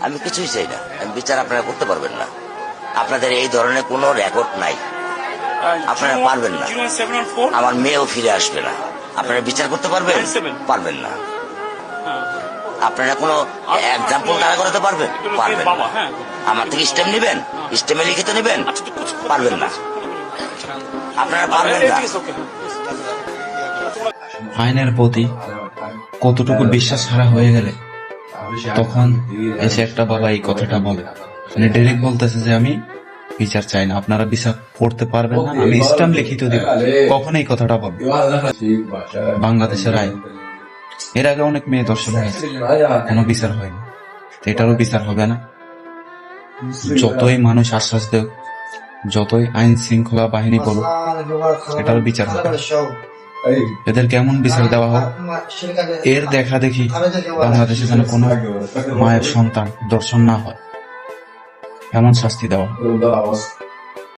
আমি কিছুই চাই না, আমি বিচার আপনারা করতে পারবেন না। আপনাদের এই ধরনের কোনো রেকর্ড নাই, আপনারা পারবেন না। আমার মেয়েও ফিরে আসবে না। আপনারা বিচার করতে পারবেন? পারবেন না। আপনারা কোনো এক্সাম্পল দাঁড়া করাতে পারবেন? পারবেন না। আমার থেকে স্টেম নেবেন, স্টেমে লিখিত নেবেন? পারবেন না। আপনারা পারবেন না। আইনের প্রতি কতটুকু বিশ্বাস হারা হয়ে গেলে তখন এসে একটা বাবা এই কথাটা বলে, মানে ডাইরেক্ট বলতেছে যে আমি বিচার চাই না, আপনারা বিচার করতে পারবেন না, আমি স্ট্যাম্প লিখিত দিব। কখন এই কথাটা বলে? বাংলাদেশের আইন। এর আগে অনেক মেয়ে দর্শন হয়েছে, কোনো বিচার হয়নি, এটারও বিচার হবে না। যতই মানুষ আশ্বাস দেয়, যতই আইন শৃঙ্খলা বাহিনী বলুক, এটারও বিচার হবে না। এদের কেমন বিচার দেওয়া হোক, এর দেখা দেখি বাংলাদেশে যেন কোনো মায়ের সন্তান দর্শন না হয়, এমন শাস্তি দেওয়া।